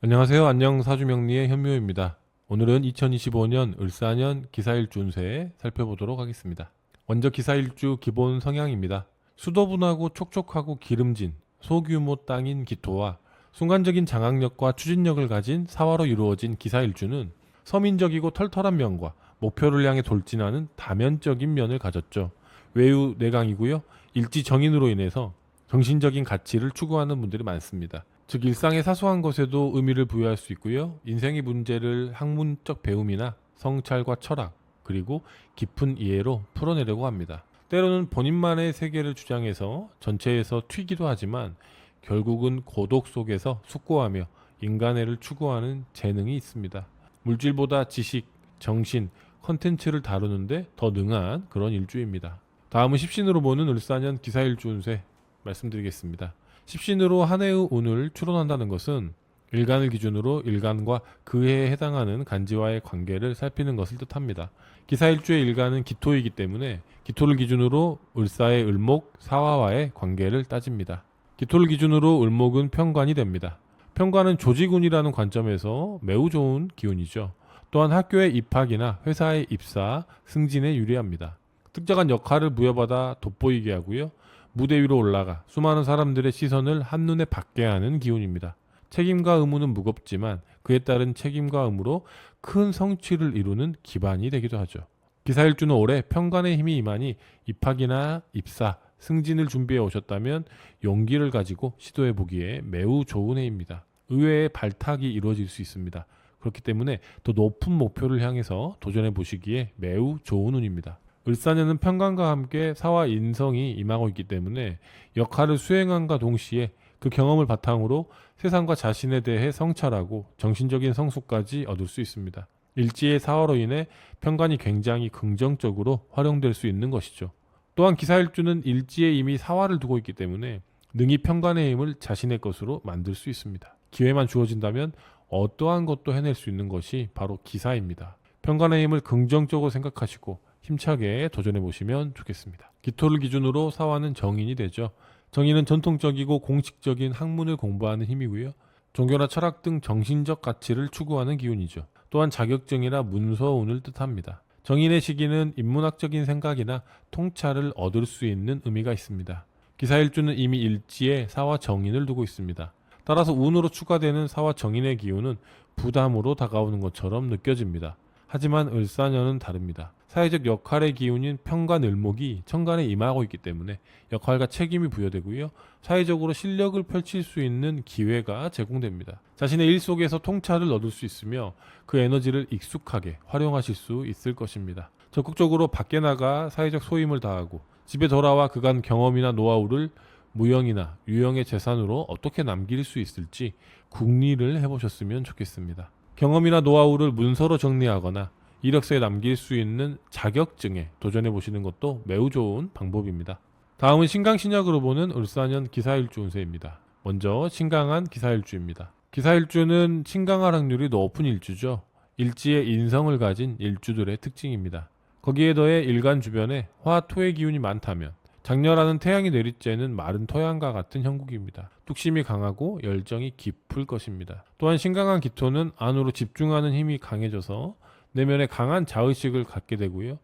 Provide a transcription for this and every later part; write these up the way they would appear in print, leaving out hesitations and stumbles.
안녕하세요. 안녕 사주명리의 현묘입니다. 오늘은 2025년 을사년 기사일주 운세 살펴보도록 하겠습니다. 먼저 기사일주 기본 성향입니다. 수도분하고 촉촉하고 기름진 소규모 땅인 기토와 순간적인 장악력과 추진력을 가진 사화로 이루어진 기사일주는 서민적이고 털털한 면과 목표를 향해 돌진하는 다면적인 면을 가졌죠. 외유 내강이고요. 일지 정인으로 인해서 정신적인 가치를 추구하는 분들이 많습니다. 즉 일상의 사소한 것에도 의미를 부여할 수 있고요. 인생의 문제를 학문적 배움이나 성찰과 철학 그리고 깊은 이해로 풀어내려고 합니다. 때로는 본인만의 세계를 주장해서 전체에서 튀기도 하지만 결국은 고독 속에서 숙고하며 인간애를 추구하는 재능이 있습니다. 물질보다 지식, 정신, 컨텐츠를 다루는데 더 능한 그런 일주입니다. 다음은 십신으로 보는 을사년 기사일주 운세 말씀드리겠습니다. 십신으로 한 해의 운을 추론한다는 것은 일간을 기준으로 일간과 그 해에 해당하는 간지와의 관계를 살피는 것을 뜻합니다. 기사일주의 일간은 기토이기 때문에 기토를 기준으로 을사의 을목, 사화와의 관계를 따집니다. 기토를 기준으로 을목은 편관이 됩니다. 편관은 조직운이라는 관점에서 매우 좋은 기운이죠. 또한 학교의 입학이나 회사의 입사, 승진에 유리합니다. 특정한 역할을 부여받아 돋보이게 하고요. 무대 위로 올라가 수많은 사람들의 시선을 한눈에 받게 하는 기운입니다. 책임과 의무는 무겁지만 그에 따른 책임과 의무로 큰 성취를 이루는 기반이 되기도 하죠. 기사일주는 올해 편관의 힘이 임하니 입학이나 입사, 승진을 준비해 오셨다면 용기를 가지고 시도해 보기에 매우 좋은 해입니다. 의외의 발탁이 이루어질 수 있습니다. 그렇기 때문에 더 높은 목표를 향해서 도전해 보시기에 매우 좋은 운입니다. 을사년은 편관과 함께 사화 인성이 임하고 있기 때문에 역할을 수행함과 동시에 그 경험을 바탕으로 세상과 자신에 대해 성찰하고 정신적인 성숙까지 얻을 수 있습니다. 일지의 사화로 인해 편관이 굉장히 긍정적으로 활용될 수 있는 것이죠. 또한 기사일주는 일지에 이미 사화를 두고 있기 때문에 능히 편관의 힘을 자신의 것으로 만들 수 있습니다. 기회만 주어진다면 어떠한 것도 해낼 수 있는 것이 바로 기사입니다. 편관의 힘을 긍정적으로 생각하시고 힘차게 도전해 보시면 좋겠습니다. 기토를 기준으로 사화는 정인이 되죠. 정인은 전통적이고 공식적인 학문을 공부하는 힘이고요. 종교나 철학 등 정신적 가치를 추구하는 기운이죠. 또한 자격증이나 문서운을 뜻합니다. 정인의 시기는 인문학적인 생각이나 통찰을 얻을 수 있는 의미가 있습니다. 기사일주는 이미 일지에 사화 정인을 두고 있습니다. 따라서 운으로 추가되는 사화 정인의 기운은 부담으로 다가오는 것처럼 느껴집니다. 하지만 을사년은 다릅니다. 사회적 역할의 기운인 편관 을목이 천간에 임하고 있기 때문에 역할과 책임이 부여되고요. 사회적으로 실력을 펼칠 수 있는 기회가 제공됩니다. 자신의 일 속에서 통찰을 얻을 수 있으며 그 에너지를 익숙하게 활용하실 수 있을 것입니다. 적극적으로 밖에 나가 사회적 소임을 다하고 집에 돌아와 그간 경험이나 노하우를 무형이나 유형의 재산으로 어떻게 남길 수 있을지 궁리를 해보셨으면 좋겠습니다. 경험이나 노하우를 문서로 정리하거나 이력서에 남길 수 있는 자격증에 도전해 보시는 것도 매우 좋은 방법입니다. 다음은 신강신약으로 보는 을사년 기사일주 운세입니다. 먼저 신강한 기사일주입니다. 기사일주는 신강할 확률이 높은 일주죠. 일지의 인성을 가진 일주들의 특징입니다. 거기에 더해 일간 주변에 화, 토의 기운이 많다면 장렬하는 태양이 내리쬐는 마른 토양과 같은 형국입니다. 뚝심이 강하고 열정이 깊을 것입니다. 또한 신강한 기토는 안으로 집중하는 힘이 강해져서 내면에 강한 자의식을 갖게 되고요.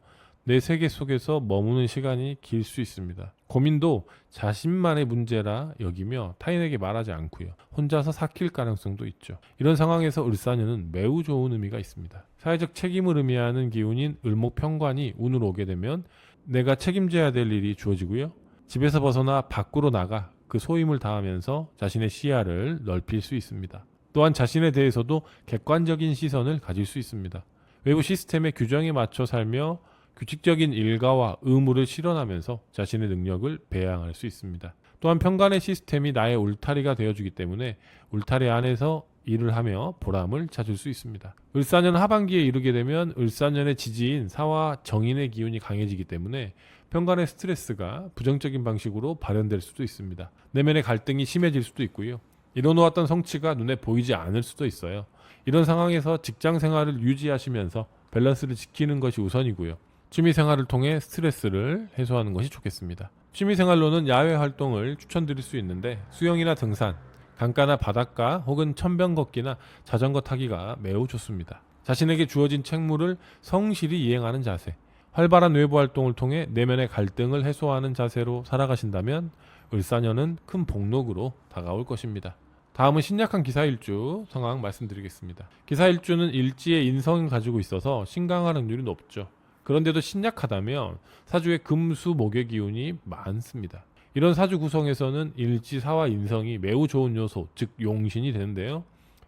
내 세계 속에서 머무는 시간이 길 수 있습니다. 고민도 자신만의 문제라 여기며 타인에게 말하지 않고요. 혼자서 삭힐 가능성도 있죠. 이런 상황에서 을사년은 매우 좋은 의미가 있습니다. 사회적 책임을 의미하는 기운인 을목편관이 운으로 오게 되면 내가 책임져야 될 일이 주어지고요. 집에서 벗어나 밖으로 나가 그 소임을 다하면서 자신의 시야를 넓힐 수 있습니다. 또한 자신에 대해서도 객관적인 시선을 가질 수 있습니다. 외부 시스템의 규정에 맞춰 살며 규칙적인 일과와 의무를 실현하면서 자신의 능력을 배양할 수 있습니다. 또한 편관의 시스템이 나의 울타리가 되어주기 때문에 울타리 안에서 일을 하며 보람을 찾을 수 있습니다. 을사년 하반기에 이르게 되면 을사년의 지지인 사화 정인의 기운이 강해지기 때문에 편관의 스트레스가 부정적인 방식으로 발현될 수도 있습니다. 내면의 갈등이 심해질 수도 있고요. 이뤄놓았던 성취가 눈에 보이지 않을 수도 있어요. 이런 상황에서 직장 생활을 유지하시면서 밸런스를 지키는 것이 우선이고요. 취미 생활을 통해 스트레스를 해소하는 것이 좋겠습니다. 취미 생활로는 야외 활동을 추천드릴 수 있는데 수영이나 등산, 강가나 바닷가 혹은 천변 걷기나 자전거 타기가 매우 좋습니다. 자신에게 주어진 책무를 성실히 이행하는 자세, 활발한 외부 활동을 통해 내면의 갈등을 해소하는 자세로 살아가신다면 을사년은 큰 복록으로 다가올 것입니다. 다음은 신약한 기사일주 상황 말씀드리겠습니다. 기사일주는 일지의 인성을 가지고 있어서 신강할 확률이 높죠. 그런데도 신약하다면 사주에 금수 목의 기운이 많습니다. 이런 사주 구성에서는 일지 사와 인성이 매우 좋은 요소, 즉 용신이 되는데요.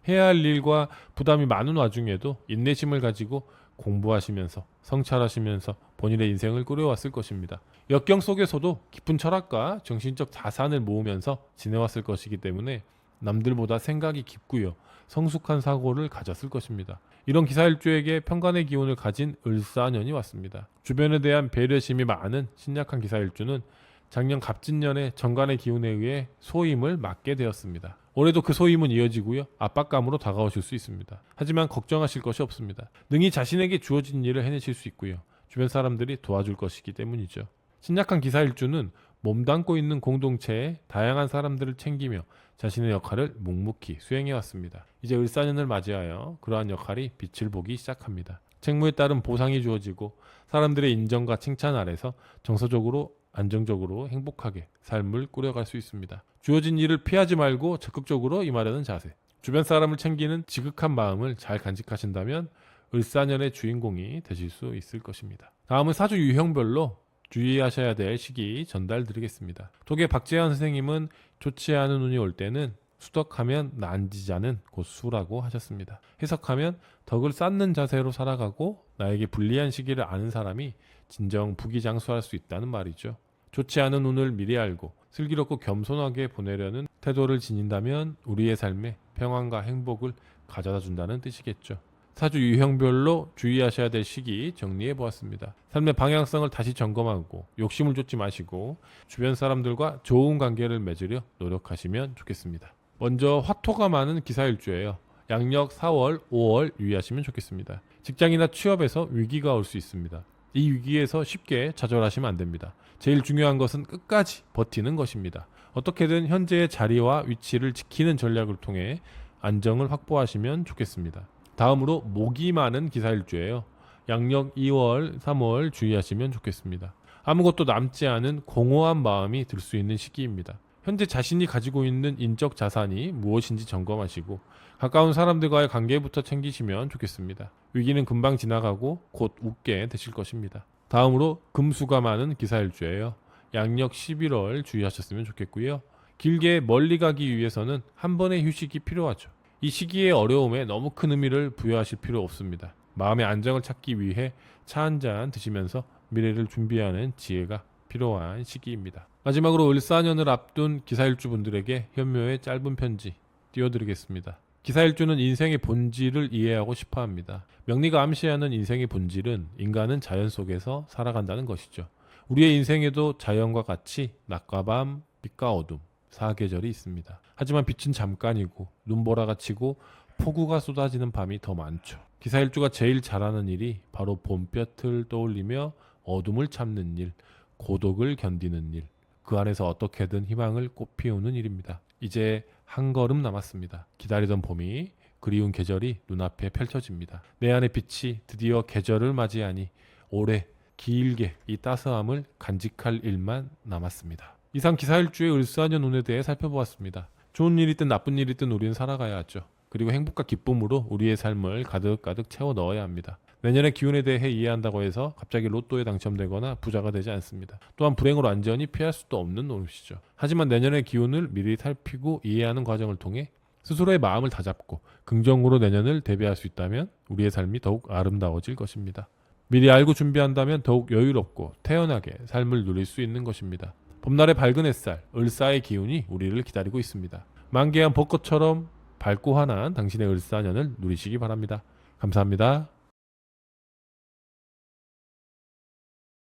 해야 할 일과 부담이 많은 와중에도 인내심을 가지고 공부하시면서 성찰하시면서 본인의 인생을 꾸려왔을 것입니다. 역경 속에서도 깊은 철학과 정신적 자산을 모으면서 지내왔을 것이기 때문에 남들보다 생각이 깊고요. 성숙한 사고를 가졌을 것입니다. 이런 기사일주에게 편관의 기운을 가진 을사년이 왔습니다. 주변에 대한 배려심이 많은 신약한 기사일주는 작년 갑진년에 정관의 기운에 의해 소임을 맡게 되었습니다. 올해도 그 소임은 이어지고요. 압박감으로 다가오실 수 있습니다. 하지만 걱정하실 것이 없습니다. 능히 자신에게 주어진 일을 해내실 수 있고요. 주변 사람들이 도와줄 것이기 때문이죠. 신약한 기사일주는 몸담고 있는 공동체에 다양한 사람들을 챙기며 자신의 역할을 묵묵히 수행해 왔습니다. 이제 을사년을 맞이하여 그러한 역할이 빛을 보기 시작합니다. 책무에 따른 보상이 주어지고 사람들의 인정과 칭찬 아래서 정서적으로 안정적으로 행복하게 삶을 꾸려갈 수 있습니다. 주어진 일을 피하지 말고 적극적으로 임하려는 자세, 주변 사람을 챙기는 지극한 마음을 잘 간직하신다면 을사년의 주인공이 되실 수 있을 것입니다. 다음은 사주 유형별로 주의하셔야 될 시기 전달드리겠습니다. 독의 박재현 선생님은 좋지 않은 운이 올 때는 수덕하면 난지자는 곧 수라고 하셨습니다. 해석하면 덕을 쌓는 자세로 살아가고 나에게 불리한 시기를 아는 사람이 진정 부귀장수할 수 있다는 말이죠. 좋지 않은 운을 미리 알고 슬기롭고 겸손하게 보내려는 태도를 지닌다면 우리의 삶에 평안과 행복을 가져다 준다는 뜻이겠죠. 사주 유형별로 주의하셔야 될 시기 정리해 보았습니다. 삶의 방향성을 다시 점검하고 욕심을 쫓지 마시고 주변 사람들과 좋은 관계를 맺으려 노력하시면 좋겠습니다. 먼저 화토가 많은 기사일주예요. 양력 4월, 5월 유의하시면 좋겠습니다. 직장이나 취업에서 위기가 올 수 있습니다. 이 위기에서 쉽게 좌절하시면 안 됩니다. 제일 중요한 것은 끝까지 버티는 것입니다. 어떻게든 현재의 자리와 위치를 지키는 전략을 통해 안정을 확보하시면 좋겠습니다. 다음으로 목이 많은 기사일주예요. 양력 2월, 3월 주의하시면 좋겠습니다. 아무것도 남지 않은 공허한 마음이 들 수 있는 시기입니다. 현재 자신이 가지고 있는 인적 자산이 무엇인지 점검하시고 가까운 사람들과의 관계부터 챙기시면 좋겠습니다. 위기는 금방 지나가고 곧 웃게 되실 것입니다. 다음으로 금수가 많은 기사일주예요. 양력 11월 주의하셨으면 좋겠고요. 길게 멀리 가기 위해서는 한 번의 휴식이 필요하죠. 이 시기의 어려움에 너무 큰 의미를 부여하실 필요 없습니다. 마음의 안정을 찾기 위해 차 한 잔 드시면서 미래를 준비하는 지혜가 필요한 시기입니다. 마지막으로 을사년을 앞둔 기사일주분들에게 현묘의 짧은 편지 띄워드리겠습니다. 기사일주는 인생의 본질을 이해하고 싶어합니다. 명리가 암시하는 인생의 본질은 인간은 자연 속에서 살아간다는 것이죠. 우리의 인생에도 자연과 같이 낮과 밤, 빛과 어둠, 사계절이 있습니다. 하지만 빛은 잠깐이고 눈보라가 치고 폭우가 쏟아지는 밤이 더 많죠. 기사일주가 제일 잘하는 일이 바로 봄볕을 떠올리며 어둠을 참는 일, 고독을 견디는 일, 그 안에서 어떻게든 희망을 꽃피우는 일입니다. 이제 한 걸음 남았습니다. 기다리던 봄이 그리운 계절이 눈앞에 펼쳐집니다. 내 안의 빛이 드디어 계절을 맞이하니 올해 길게 이 따스함을 간직할 일만 남았습니다. 이상 기사일주의 을사년 운에 대해 살펴보았습니다. 좋은 일이든 나쁜 일이든 우리는 살아가야 하죠. 그리고 행복과 기쁨으로 우리의 삶을 가득가득 채워 넣어야 합니다. 내년의 기운에 대해 이해한다고 해서 갑자기 로또에 당첨되거나 부자가 되지 않습니다. 또한 불행으로 완전히 피할 수도 없는 노릇이죠. 하지만 내년의 기운을 미리 살피고 이해하는 과정을 통해 스스로의 마음을 다잡고 긍정으로 내년을 대비할 수 있다면 우리의 삶이 더욱 아름다워질 것입니다. 미리 알고 준비한다면 더욱 여유롭고 태연하게 삶을 누릴 수 있는 것입니다. 봄날의 밝은 햇살, 을사의 기운이 우리를 기다리고 있습니다. 만개한 벚꽃처럼 밝고 환한 당신의 을사년을 누리시기 바랍니다. 감사합니다.